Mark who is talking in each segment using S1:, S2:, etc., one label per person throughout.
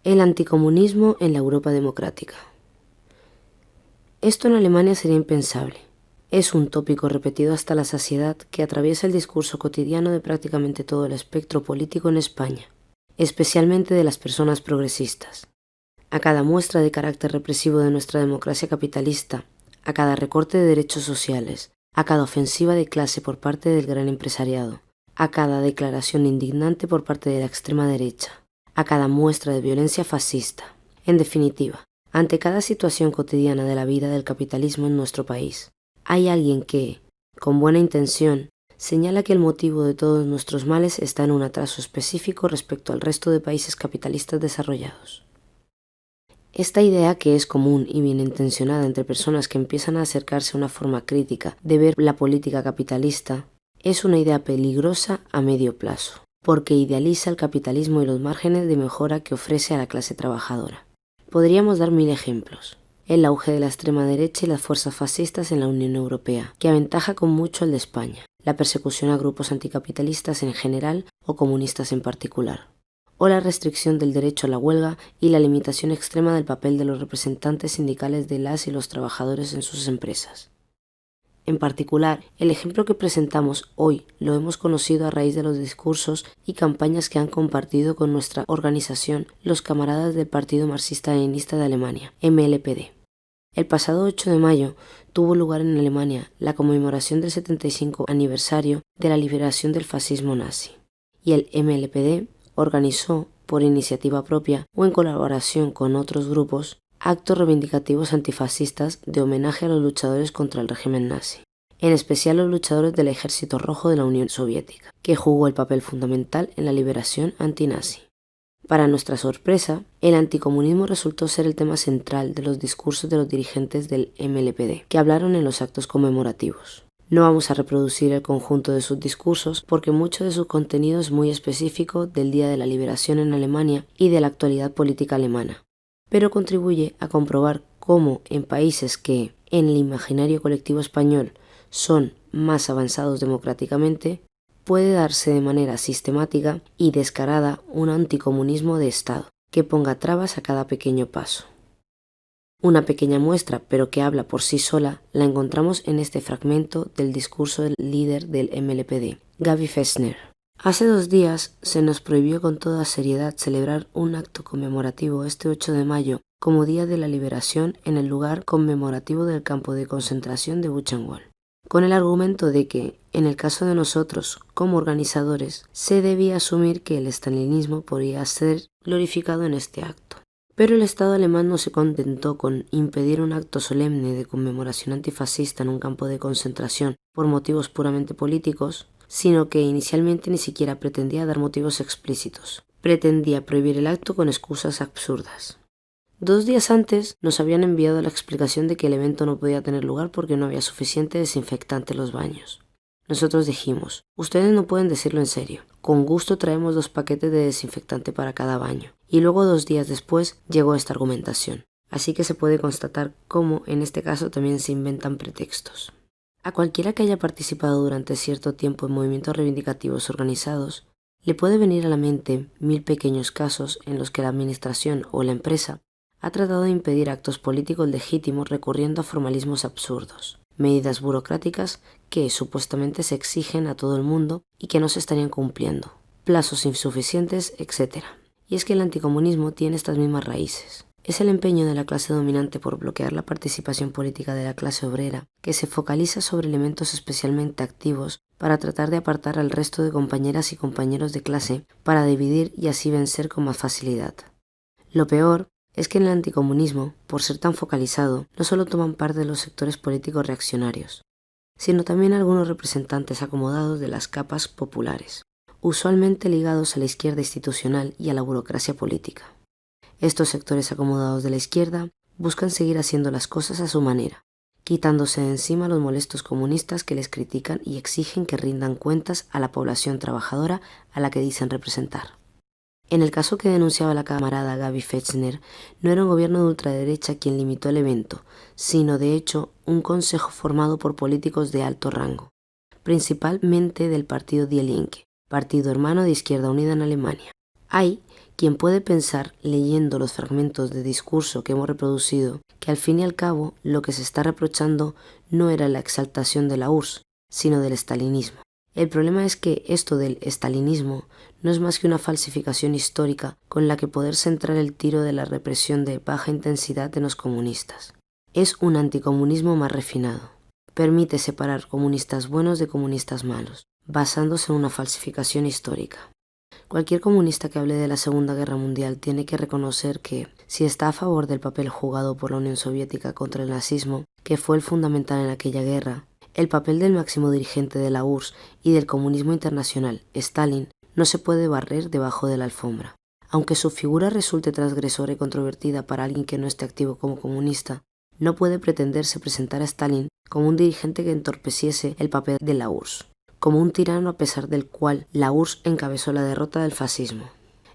S1: El anticomunismo en la Europa democrática. Esto en Alemania sería impensable. Es un tópico repetido hasta la saciedad que atraviesa el discurso cotidiano de prácticamente todo el espectro político en España, especialmente de las personas progresistas. A cada muestra de carácter represivo de nuestra democracia capitalista, a cada recorte de derechos sociales, a cada ofensiva de clase por parte del gran empresariado, a cada declaración indignante por parte de la extrema derecha, a cada muestra de violencia fascista. En definitiva, ante cada situación cotidiana de la vida del capitalismo en nuestro país, hay alguien que, con buena intención, señala que el motivo de todos nuestros males está en un atraso específico respecto al resto de países capitalistas desarrollados. Esta idea, que es común y bien intencionada entre personas que empiezan a acercarse a una forma crítica de ver la política capitalista, es una idea peligrosa a medio plazo, porque idealiza el capitalismo y los márgenes de mejora que ofrece a la clase trabajadora. Podríamos dar 1000 ejemplos. El auge de la extrema derecha y las fuerzas fascistas en la Unión Europea, que aventaja con mucho el de España, la persecución a grupos anticapitalistas en general o comunistas en particular, o la restricción del derecho a la huelga y la limitación extrema del papel de los representantes sindicales de las y los trabajadores en sus empresas. En particular, el ejemplo que presentamos hoy lo hemos conocido a raíz de los discursos y campañas que han compartido con nuestra organización los camaradas del Partido Marxista-Leninista de Alemania, MLPD. El pasado 8 de mayo tuvo lugar en Alemania la conmemoración del 75 aniversario de la liberación del fascismo nazi, y el MLPD organizó, por iniciativa propia o en colaboración con otros grupos, actos reivindicativos antifascistas de homenaje a los luchadores contra el régimen nazi, en especial los luchadores del Ejército Rojo de la Unión Soviética, que jugó el papel fundamental en la liberación antinazi. Para nuestra sorpresa, el anticomunismo resultó ser el tema central de los discursos de los dirigentes del MLPD, que hablaron en los actos conmemorativos. No vamos a reproducir el conjunto de sus discursos porque mucho de su contenido es muy específico del Día de la Liberación en Alemania y de la actualidad política alemana, pero contribuye a comprobar cómo en países que, en el imaginario colectivo español, son más avanzados democráticamente, puede darse de manera sistemática y descarada un anticomunismo de Estado, que ponga trabas a cada pequeño paso. Una pequeña muestra, pero que habla por sí sola, la encontramos en este fragmento del discurso del líder del MLPD, Gaby Fechner. Hace 2 días se nos prohibió con toda seriedad celebrar un acto conmemorativo este 8 de mayo como Día de la Liberación en el lugar conmemorativo del campo de concentración de Buchenwald, con el argumento de que, en el caso de nosotros, como organizadores, se debía asumir que el estalinismo podía ser glorificado en este acto. Pero el Estado alemán no se contentó con impedir un acto solemne de conmemoración antifascista en un campo de concentración por motivos puramente políticos, sino que inicialmente ni siquiera pretendía dar motivos explícitos. Pretendía prohibir el acto con excusas absurdas. 2 días antes nos habían enviado la explicación de que el evento no podía tener lugar porque no había suficiente desinfectante en los baños. Nosotros dijimos, ustedes no pueden decirlo en serio, con gusto traemos 2 paquetes de desinfectante para cada baño. Y luego 2 días después llegó esta argumentación. Así que se puede constatar cómo en este caso también se inventan pretextos. A cualquiera que haya participado durante cierto tiempo en movimientos reivindicativos organizados, le puede venir a la mente 1000 pequeños casos en los que la administración o la empresa ha tratado de impedir actos políticos legítimos recurriendo a formalismos absurdos, medidas burocráticas que supuestamente se exigen a todo el mundo y que no se estarían cumpliendo, plazos insuficientes, etc. Y es que el anticomunismo tiene estas mismas raíces. Es el empeño de la clase dominante por bloquear la participación política de la clase obrera, que se focaliza sobre elementos especialmente activos para tratar de apartar al resto de compañeras y compañeros de clase para dividir y así vencer con más facilidad. Lo peor es que en el anticomunismo, por ser tan focalizado, no solo toman parte los sectores políticos reaccionarios, sino también algunos representantes acomodados de las capas populares, usualmente ligados a la izquierda institucional y a la burocracia política. Estos sectores acomodados de la izquierda buscan seguir haciendo las cosas a su manera, quitándose de encima a los molestos comunistas que les critican y exigen que rindan cuentas a la población trabajadora a la que dicen representar. En el caso que denunciaba la camarada Gaby Fechner, no era un gobierno de ultraderecha quien limitó el evento, sino de hecho un consejo formado por políticos de alto rango, principalmente del partido Die Linke, partido hermano de Izquierda Unida en Alemania. Hay Quien puede pensar, leyendo los fragmentos de discurso que hemos reproducido, que al fin y al cabo lo que se está reprochando no era la exaltación de la URSS, sino del estalinismo. El problema es que esto del estalinismo no es más que una falsificación histórica con la que poder centrar el tiro de la represión de baja intensidad en los comunistas. Es un anticomunismo más refinado. Permite separar comunistas buenos de comunistas malos, basándose en una falsificación histórica. Cualquier comunista que hable de la Segunda Guerra Mundial tiene que reconocer que, si está a favor del papel jugado por la Unión Soviética contra el nazismo, que fue el fundamental en aquella guerra, el papel del máximo dirigente de la URSS y del comunismo internacional, Stalin, no se puede barrer debajo de la alfombra. Aunque su figura resulte transgresora y controvertida para alguien que no esté activo como comunista, no puede pretenderse presentar a Stalin como un dirigente que entorpeciese el papel de la URSS, como un tirano a pesar del cual la URSS encabezó la derrota del fascismo.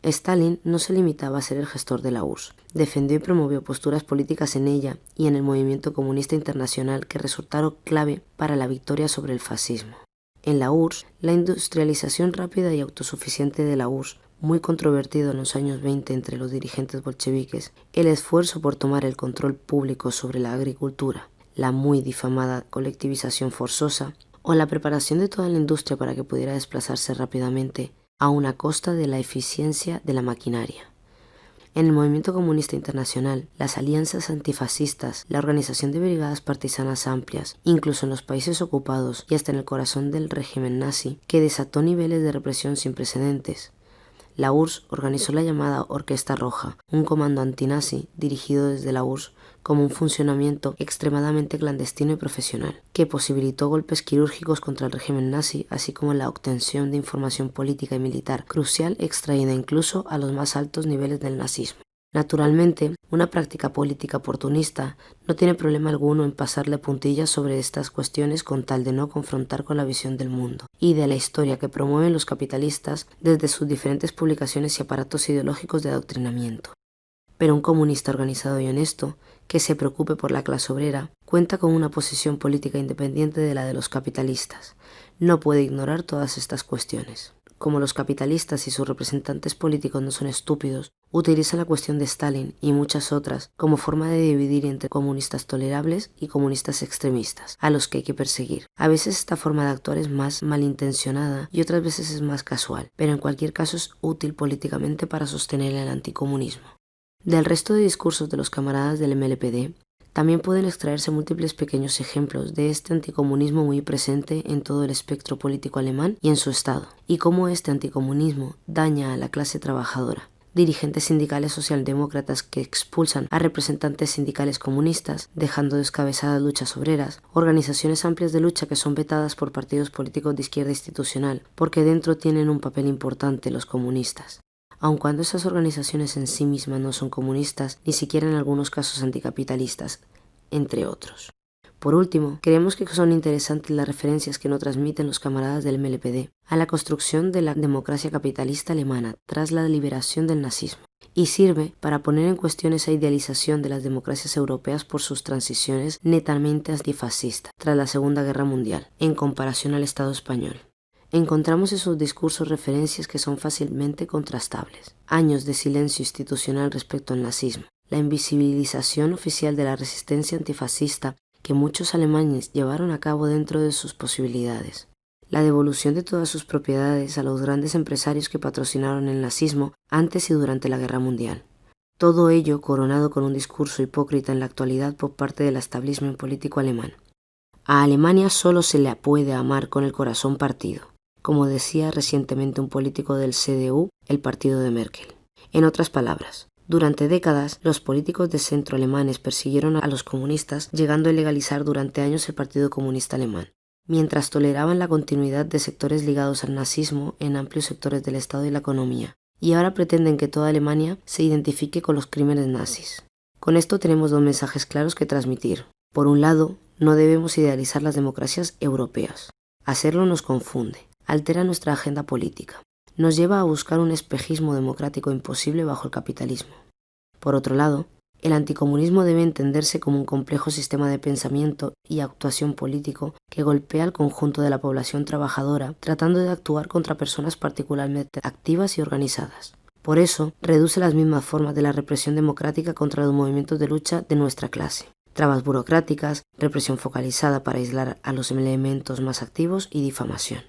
S1: Stalin no se limitaba a ser el gestor de la URSS, defendió y promovió posturas políticas en ella y en el movimiento comunista internacional que resultaron clave para la victoria sobre el fascismo. En la URSS, la industrialización rápida y autosuficiente de la URSS, muy controvertido en los años 20 entre los dirigentes bolcheviques, el esfuerzo por tomar el control público sobre la agricultura, la muy difamada colectivización forzosa, o la preparación de toda la industria para que pudiera desplazarse rápidamente a una costa de la eficiencia de la maquinaria. En el movimiento comunista internacional, las alianzas antifascistas, la organización de brigadas partisanas amplias, incluso en los países ocupados y hasta en el corazón del régimen nazi, que desató niveles de represión sin precedentes. La URSS organizó la llamada Orquesta Roja, un comando antinazi dirigido desde la URSS como un funcionamiento extremadamente clandestino y profesional, que posibilitó golpes quirúrgicos contra el régimen nazi, así como la obtención de información política y militar crucial extraída incluso a los más altos niveles del nazismo. Naturalmente, una práctica política oportunista no tiene problema alguno en pasarle puntillas sobre estas cuestiones con tal de no confrontar con la visión del mundo y de la historia que promueven los capitalistas desde sus diferentes publicaciones y aparatos ideológicos de adoctrinamiento. Pero un comunista organizado y honesto, que se preocupe por la clase obrera, cuenta con una posición política independiente de la de los capitalistas. No puede ignorar todas estas cuestiones. Como los capitalistas y sus representantes políticos no son estúpidos, utilizan la cuestión de Stalin y muchas otras como forma de dividir entre comunistas tolerables y comunistas extremistas, a los que hay que perseguir. A veces esta forma de actuar es más malintencionada y otras veces es más casual, pero en cualquier caso es útil políticamente para sostener el anticomunismo. Del resto de discursos de los camaradas del MLPD, también pueden extraerse múltiples pequeños ejemplos de este anticomunismo muy presente en todo el espectro político alemán y en su estado, y cómo este anticomunismo daña a la clase trabajadora. Dirigentes sindicales socialdemócratas que expulsan a representantes sindicales comunistas, dejando descabezadas luchas obreras, organizaciones amplias de lucha que son vetadas por partidos políticos de izquierda institucional, porque dentro tienen un papel importante los comunistas. Aun cuando esas organizaciones en sí mismas no son comunistas, ni siquiera en algunos casos anticapitalistas, entre otros. Por último, creemos que son interesantes las referencias que nos transmiten los camaradas del MLPD a la construcción de la democracia capitalista alemana tras la liberación del nazismo, y sirve para poner en cuestión esa idealización de las democracias europeas por sus transiciones netamente antifascistas tras la Segunda Guerra Mundial, en comparación al Estado español. Encontramos en sus discursos referencias que son fácilmente contrastables. Años de silencio institucional respecto al nazismo, la invisibilización oficial de la resistencia antifascista que muchos alemanes llevaron a cabo dentro de sus posibilidades, la devolución de todas sus propiedades a los grandes empresarios que patrocinaron el nazismo antes y durante la Guerra Mundial. Todo ello coronado con un discurso hipócrita en la actualidad por parte del establishment político alemán. A Alemania solo se le puede amar con el corazón partido, como decía recientemente un político del CDU, el partido de Merkel. En otras palabras, durante décadas, los políticos de centro alemanes persiguieron a los comunistas, llegando a ilegalizar durante años el Partido Comunista Alemán, mientras toleraban la continuidad de sectores ligados al nazismo en amplios sectores del Estado y la economía, y ahora pretenden que toda Alemania se identifique con los crímenes nazis. Con esto tenemos dos mensajes claros que transmitir. Por un lado, no debemos idealizar las democracias europeas. Hacerlo nos confunde, altera nuestra agenda política. Nos lleva a buscar un espejismo democrático imposible bajo el capitalismo. Por otro lado, el anticomunismo debe entenderse como un complejo sistema de pensamiento y actuación político que golpea al conjunto de la población trabajadora, tratando de actuar contra personas particularmente activas y organizadas. Por eso, reduce las mismas formas de la represión democrática contra los movimientos de lucha de nuestra clase. Trabas burocráticas, represión focalizada para aislar a los elementos más activos y difamación.